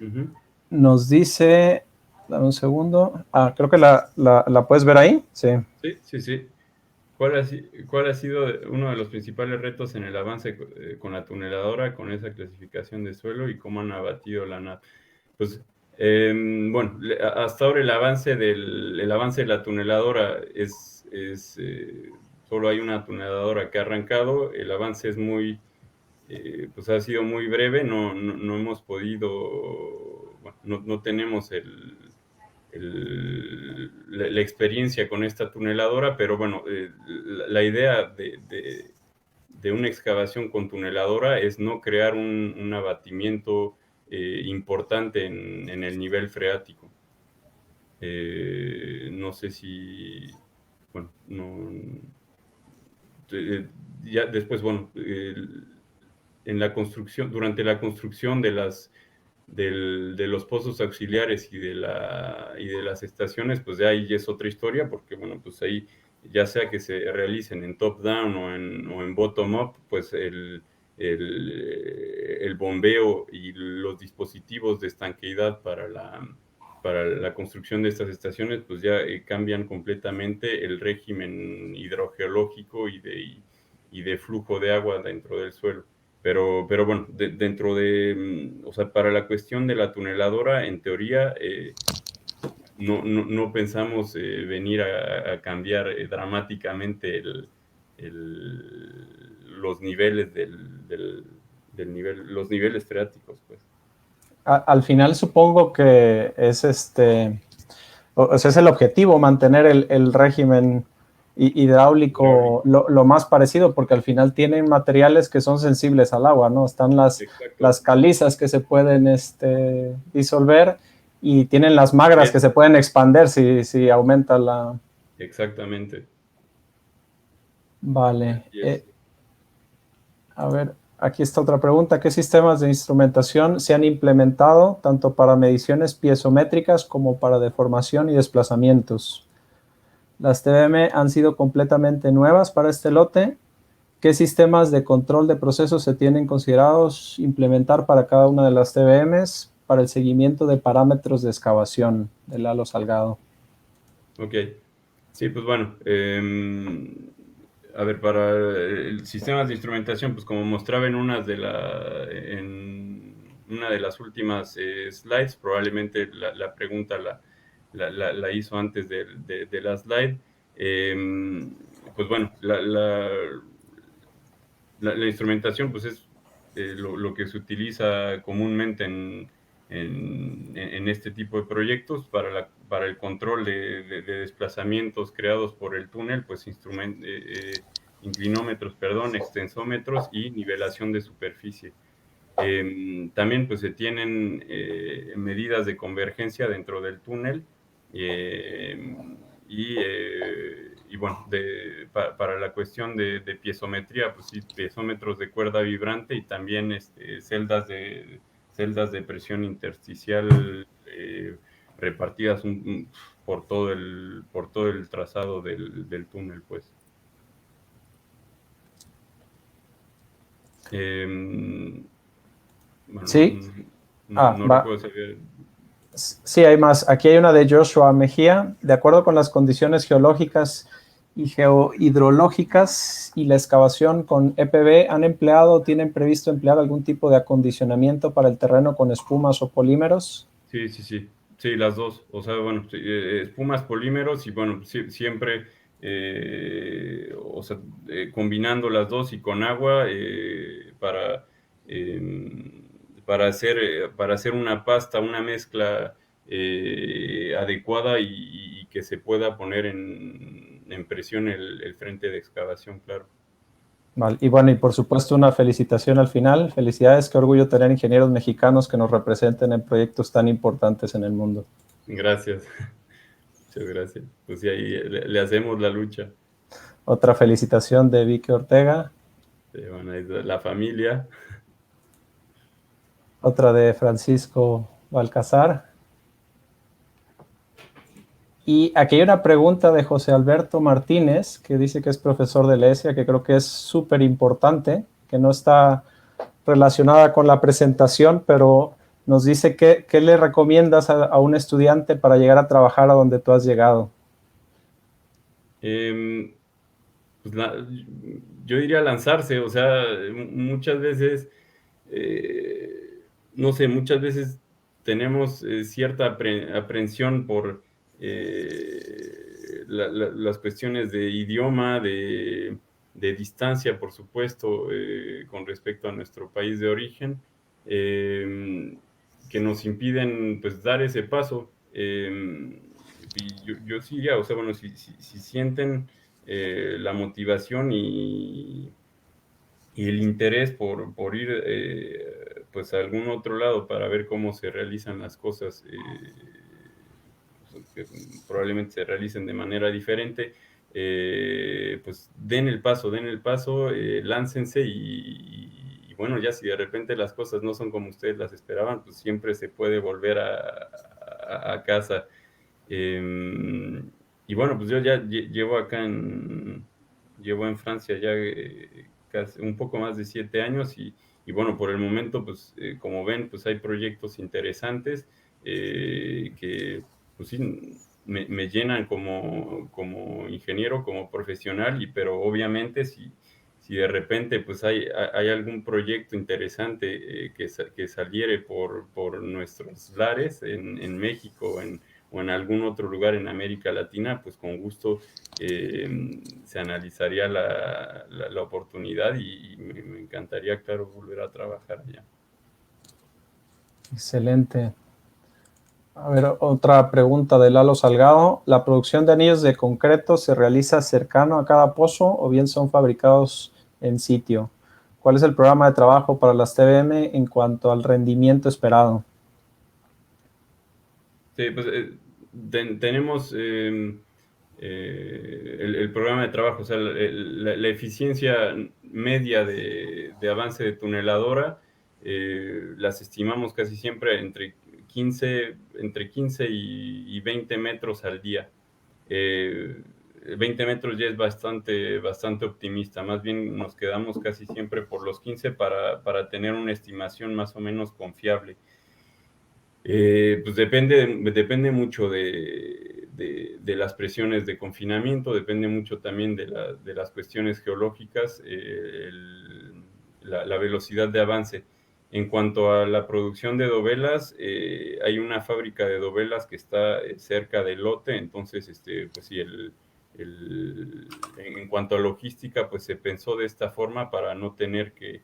Uh-huh. Nos dice, dame un segundo, creo que la puedes ver ahí, sí. Sí. ¿Cuál ha sido uno de los principales retos en el avance con la tuneladora, con esa clasificación de suelo, y cómo han abatido la NAT? Pues, bueno, hasta ahora el avance de la tuneladora solo hay una tuneladora que ha arrancado. El avance es pues ha sido muy breve, no hemos podido, bueno, no tenemos la experiencia con esta tuneladora, pero bueno, la idea de una excavación con tuneladora es no crear un abatimiento importante en el nivel freático. No sé si, bueno, ya después, bueno, en la construcción, durante la construcción de los pozos auxiliares y de las estaciones, pues ya ahí es otra historia, porque bueno, pues ahí ya sea que se realicen en top-down o en bottom-up, pues el bombeo y los dispositivos de estanqueidad para la construcción de estas estaciones, pues ya cambian completamente el régimen hidrogeológico y de flujo de agua dentro del suelo. Pero bueno, dentro de, o sea, para la cuestión de la tuneladora, en teoría, no pensamos venir a cambiar dramáticamente los niveles del nivel, los niveles freáticos, pues. Al final supongo que es o sea, es el objetivo, mantener el régimen hidráulico lo más parecido, porque al final tienen materiales que son sensibles al agua, ¿no? Están las calizas que se pueden disolver y tienen las magras que se pueden expander si aumenta la... Exactamente. Vale. A ver, aquí está otra pregunta. ¿Qué sistemas de instrumentación se han implementado tanto para mediciones piezométricas como para deformación y desplazamientos? Las TBM han sido completamente nuevas para este lote. ¿Qué sistemas de control de procesos se tienen considerados implementar para cada una de las TBMs para el seguimiento de parámetros de excavación? De Lalo Salgado. Ok. Sí, pues bueno. A ver, para el sistema de instrumentación, pues como mostraba en en una de las últimas slides, probablemente la pregunta la hizo antes de la slide. Pues bueno, la instrumentación pues es lo que se utiliza comúnmente en este tipo de proyectos para el control de desplazamientos creados por el túnel, pues inclinómetros, perdón, extensómetros y nivelación de superficie. También pues se tienen medidas de convergencia dentro del túnel y bueno, para la cuestión de piezometría, pues sí, piezómetros de cuerda vibrante y también celdas de presión intersticial repartidas por todo el trazado del túnel, pues. Bueno, Sí. no recuerdo si había... Sí, hay más. Aquí hay una de Joshua Mejía. De acuerdo con las condiciones geológicas y geohidrológicas y la excavación con EPB, ¿han empleado o tienen previsto emplear algún tipo de acondicionamiento para el terreno con espumas o polímeros? Sí, sí, sí. Sí, las dos. O sea, bueno, sí, espumas, polímeros y bueno, siempre, o sea, combinando las dos y con agua para hacer una pasta, una mezcla adecuada y que se pueda poner en presión el frente de excavación, claro. Vale. Y bueno, y por supuesto una felicitación al final. Felicidades, qué orgullo tener ingenieros mexicanos que nos representen en proyectos tan importantes en el mundo. Gracias. Muchas gracias. Pues sí, ahí le hacemos la lucha. Otra felicitación de Vicky Ortega. Bueno, ahí la familia. Otra de Francisco Balcazar. Y aquí hay una pregunta de José Alberto Martínez, que dice que es profesor de la ESIA, que creo que es súper importante, que no está relacionada con la presentación, pero nos dice qué le recomiendas a un estudiante para llegar a trabajar a donde tú has llegado. Pues yo diría lanzarse, o sea, muchas veces, no sé, muchas veces tenemos cierta aprensión por las cuestiones de idioma, de distancia, por supuesto, con respecto a nuestro país de origen, que nos impiden pues dar ese paso. Y yo sí diría, o sea, bueno, si sienten la motivación y el interés por ir pues a algún otro lado para ver cómo se realizan las cosas, que probablemente se realicen de manera diferente, pues den el paso, láncense y bueno, ya si de repente las cosas no son como ustedes las esperaban, pues siempre se puede volver a casa. Y bueno, pues yo ya llevo en Francia ya casi un poco más de 7 años y bueno, por el momento, pues como ven, pues hay proyectos interesantes que pues sí, me llenan como ingeniero, como profesional, pero obviamente si de repente pues hay algún proyecto interesante que saliere por nuestros lares en México o en algún otro lugar en América Latina, pues con gusto se analizaría la oportunidad y me encantaría, claro, volver a trabajar allá. Excelente. A ver, otra pregunta de Lalo Salgado. ¿La producción de anillos de concreto se realiza cercano a cada pozo o bien son fabricados en sitio? ¿Cuál es el programa de trabajo para las TBM en cuanto al rendimiento esperado? Sí, pues tenemos el programa de trabajo, o sea, la eficiencia media de avance de tuneladora, las estimamos casi siempre entre 15 y 20 metros al día. Eh, 20 metros ya es bastante optimista, más bien nos quedamos casi siempre por los 15 para tener una estimación más o menos confiable. Pues depende mucho de las presiones de confinamiento, depende mucho también de las cuestiones geológicas, la velocidad de avance. En cuanto a la producción de dovelas, hay una fábrica de dovelas que está cerca del lote, entonces, pues sí, en cuanto a logística, pues se pensó de esta forma para no tener que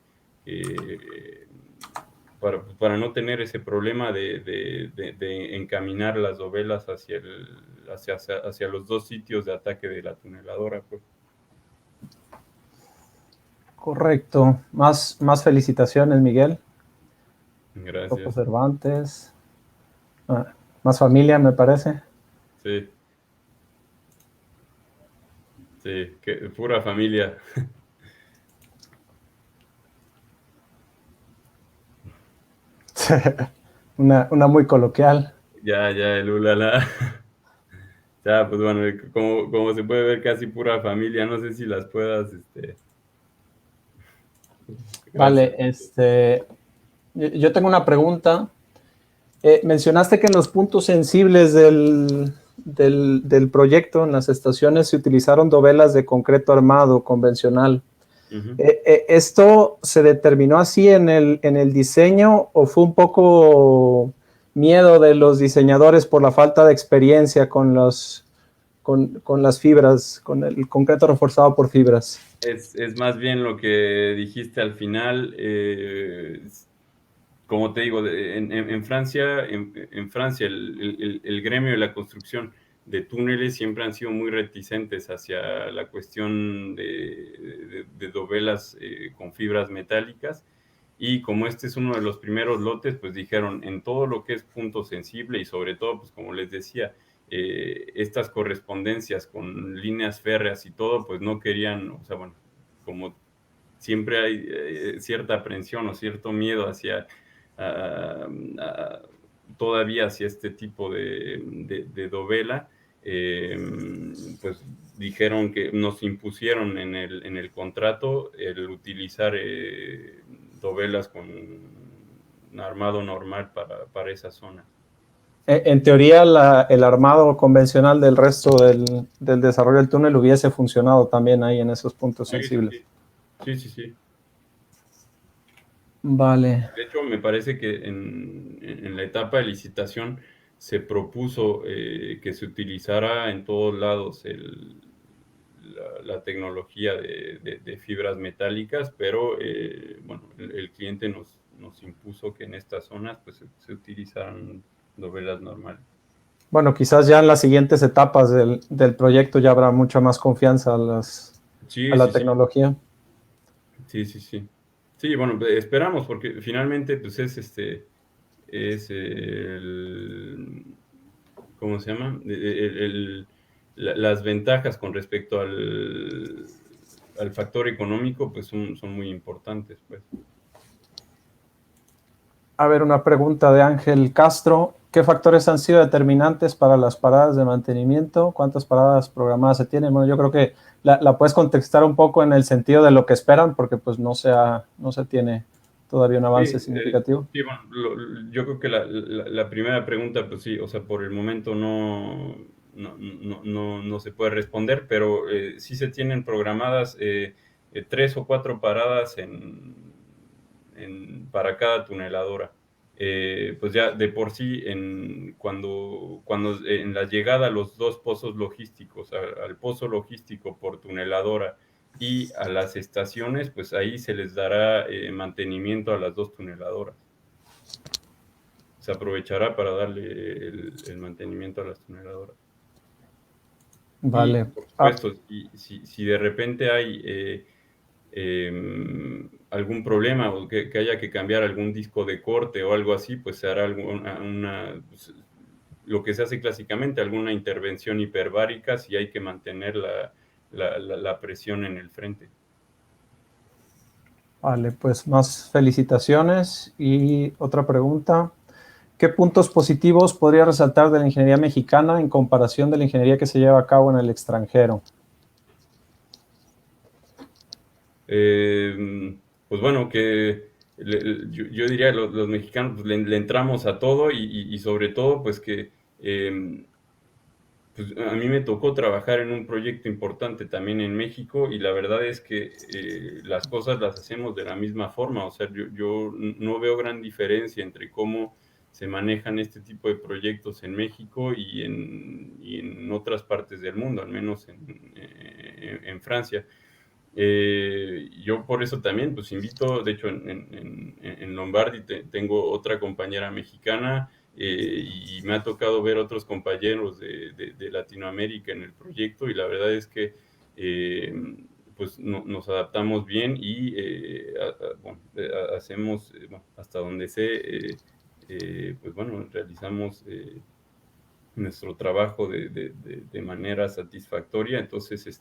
para no tener ese problema de encaminar las dovelas hacia los dos sitios de ataque de la tuneladora, pues. Correcto. Más felicitaciones, Miguel. Poco Gracias. Cervantes. Más familia, me parece. Sí, sí, pura familia. Una muy coloquial. Ya, el ulala. Ya, pues bueno, como se puede ver, casi pura familia. No sé si las puedas, Vale, gracias. yo tengo una pregunta. Mencionaste que en los puntos sensibles del proyecto, en las estaciones, se utilizaron dovelas de concreto armado convencional. Ujú. ¿Esto se determinó así en el diseño o fue un poco miedo de los diseñadores por la falta de experiencia con las fibras, con el concreto reforzado por fibras? Es más bien lo que dijiste al final. Como te digo, en Francia el gremio de la construcción de túneles siempre han sido muy reticentes hacia la cuestión de dovelas con fibras metálicas. Y como este es uno de los primeros lotes, pues dijeron, en todo lo que es punto sensible y sobre todo, pues como les decía, estas correspondencias con líneas férreas y todo, pues no querían, o sea, bueno, como siempre hay cierta aprensión o cierto miedo a- a- todavía hacia este tipo de dovela, eh, pues dijeron que nos impusieron en el contrato el utilizar dovelas con armado normal para esa zona. En teoría, el armado convencional del resto del desarrollo del túnel hubiese funcionado también ahí en esos puntos Sí, sí, sensibles. sí. Sí, sí, sí. Vale. De hecho, me parece que en la etapa de licitación se propuso que se utilizara en todos lados la tecnología de fibras metálicas, pero bueno, el cliente nos impuso que en estas zonas pues, se utilizaran dovelas normales. Bueno, quizás ya en las siguientes etapas del proyecto ya habrá mucha más confianza a Sí, la sí, sí, tecnología. sí, sí, sí. Sí, bueno, esperamos porque finalmente pues es ¿cómo se llama? Las ventajas con respecto al factor económico, pues son muy importantes, pues. A ver, una pregunta de Ángel Castro. ¿Qué factores han sido determinantes para las paradas de mantenimiento? ¿Cuántas paradas programadas se tienen? Bueno, yo creo que la puedes contextar un poco en el sentido de lo que esperan, porque pues no se tiene todavía un avance significativo. Sí, bueno, yo creo que la primera pregunta, pues sí, o sea, por el momento no se puede responder, pero sí se tienen programadas 3 o 4 paradas para cada tuneladora. Pues ya de por sí, cuando en la llegada a los 2 pozos logísticos, al pozo logístico por tuneladora y a las estaciones, pues ahí se les dará mantenimiento a las 2 tuneladoras. Se aprovechará para darle el mantenimiento a las tuneladoras. Y, Vale. por supuesto, si de repente hay algún problema o que haya que cambiar algún disco de corte o algo así, pues se hará pues, lo que se hace clásicamente, alguna intervención hiperbárica si hay que mantener la presión en el frente. Vale, pues más felicitaciones. Y otra pregunta. ¿Qué puntos positivos podría resaltar de la ingeniería mexicana en comparación de la ingeniería que se lleva a cabo en el extranjero? Pues bueno, que yo diría los mexicanos pues, le entramos a todo y sobre todo pues que pues a mí me tocó trabajar en un proyecto importante también en México y la verdad es que las cosas las hacemos de la misma forma, o sea, yo no veo gran diferencia entre cómo se manejan este tipo de proyectos en México y en otras partes del mundo, al menos en Francia. Yo por eso también, pues invito, de hecho en Lombardi tengo otra compañera mexicana y me ha tocado ver otros compañeros de Latinoamérica en el proyecto y la verdad es que pues nos adaptamos bien y bueno, hacemos, bueno, hasta donde sé, pues bueno, realizamos nuestro trabajo de manera satisfactoria. Entonces,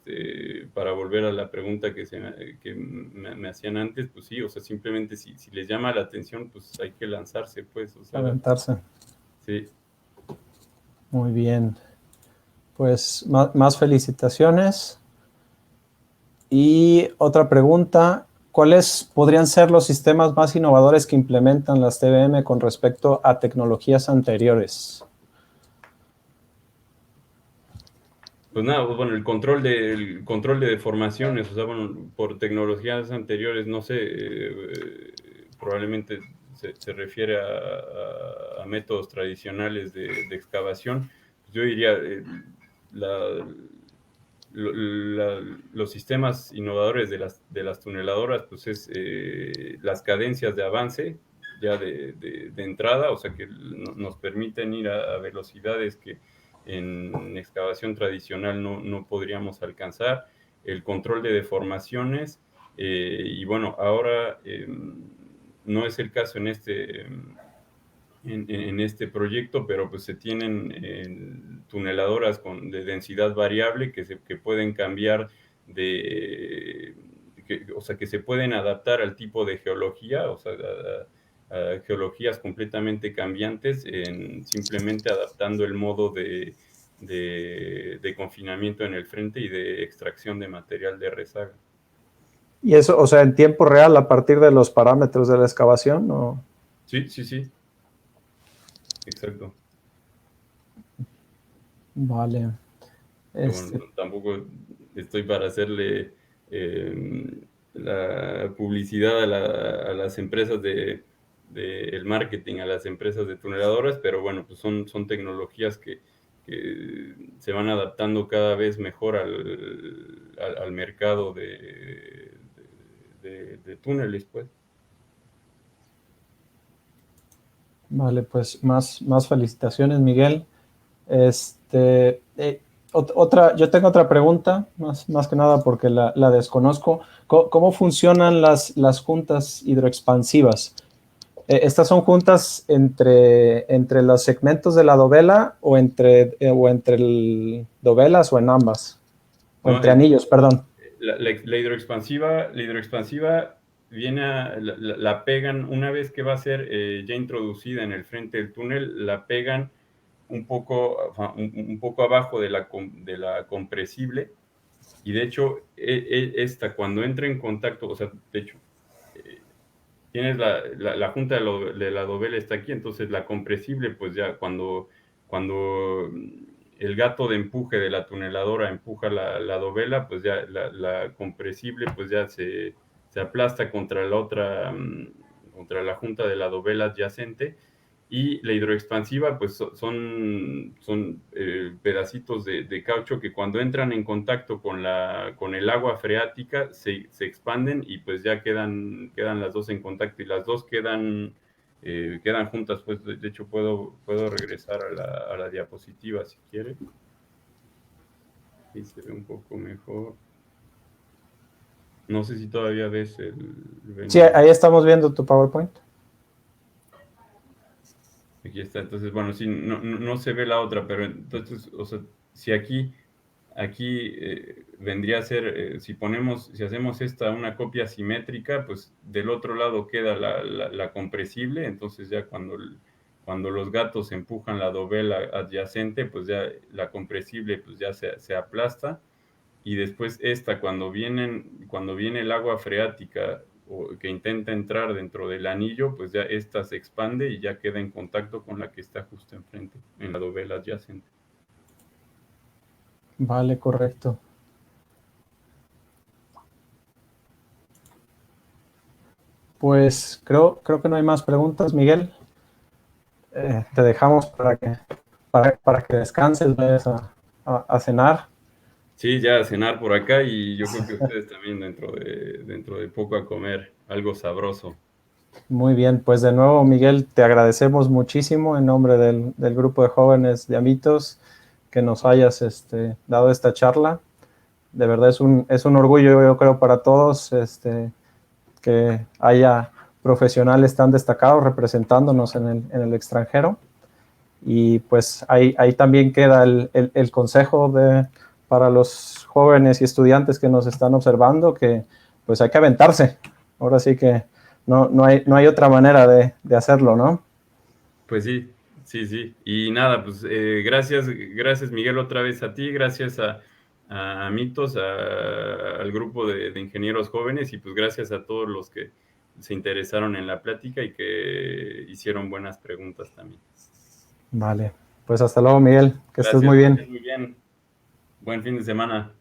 para volver a la pregunta que me hacían antes, pues sí, o sea, simplemente si les llama la atención, pues hay que lanzarse, pues, o sea, Aventarse. sí. Muy bien. Pues más felicitaciones. Y otra pregunta, ¿cuáles podrían ser los sistemas más innovadores que implementan las TBM con respecto a tecnologías anteriores? Pues nada, pues bueno, el control de deformaciones, o sea, bueno, por tecnologías anteriores, no sé, probablemente se refiere a métodos tradicionales de excavación. Yo diría, los sistemas innovadores de las tuneladoras, pues es las cadencias de avance ya de entrada, o sea que nos permiten ir a velocidades que en excavación tradicional no podríamos alcanzar, el control de deformaciones, y bueno, ahora no es el caso en este proyecto, pero pues se tienen tuneladoras de densidad variable que pueden cambiar o sea, que se pueden adaptar al tipo de geología, o sea, a geologías completamente cambiantes, simplemente adaptando el modo de confinamiento en el frente y de extracción de material de rezaga. Y eso, o sea, en tiempo real a partir de los parámetros de la excavación, ¿o? Sí, sí, sí. Exacto. Vale. Bueno, tampoco estoy para hacerle la publicidad a las empresas el marketing, a las empresas de tuneladoras, pero bueno, pues son tecnologías que se van adaptando cada vez mejor al mercado de túneles, pues. Vale, pues más felicitaciones, Miguel. Yo tengo otra pregunta, más que nada porque la desconozco. ¿Cómo funcionan las juntas hidroexpansivas? ¿Estas son juntas entre los segmentos de la dovela o entre dovelas o en ambas? O No, entre anillos, perdón. la hidroexpansiva la pegan, una vez que va a ser ya introducida en el frente del túnel, la pegan un poco abajo de la compresible, y de hecho, esta cuando entra en contacto, o sea, de hecho, tienes la junta de la dovela está aquí, entonces la compresible, pues ya cuando el gato de empuje de la tuneladora empuja la dovela, pues ya la compresible, pues ya se aplasta contra la otra, contra la junta de la dovela adyacente, y la hidroexpansiva, pues son pedacitos de caucho que cuando entran en contacto con el agua freática se expanden, y pues ya quedan las dos en contacto, y las dos quedan juntas. Pues de hecho puedo regresar a la diapositiva si quiere. Ahí se ve un poco mejor. No sé si todavía ves el Sí, ahí estamos viendo tu PowerPoint. Aquí está. Entonces, bueno, sí, no se ve la otra, pero entonces, o sea, si aquí vendría a ser, si hacemos esta una copia simétrica, pues del otro lado queda la compresible. Entonces ya cuando los gatos empujan la dovela adyacente, pues ya la compresible pues ya se aplasta, y después esta, cuando viene el agua freática o que intenta entrar dentro del anillo, pues ya esta se expande y ya queda en contacto con la que está justo enfrente, en la dovela adyacente. Vale, correcto. Pues creo que no hay más preguntas, Miguel. Te dejamos para que descanses, vayas a cenar. Sí, ya a cenar por acá, y yo creo que ustedes también dentro de poco a comer algo sabroso. Muy bien, pues de nuevo, Miguel, te agradecemos muchísimo en nombre del grupo de jóvenes de Amitos que nos hayas dado esta charla. De verdad es un orgullo, yo creo, para todos que haya profesionales tan destacados representándonos en el extranjero. Y pues ahí también queda el consejo para los jóvenes y estudiantes que nos están observando, que pues hay que aventarse. Ahora sí que no hay otra manera de hacerlo, ¿no? Pues sí, sí, sí. Y nada, pues gracias Miguel otra vez a ti, gracias a Mitos, al grupo de ingenieros jóvenes, y pues gracias a todos los que se interesaron en la plática y que hicieron buenas preguntas también. Vale, pues hasta luego, Miguel, que estés muy Gracias, que bien. estés muy bien. Buen fin de semana.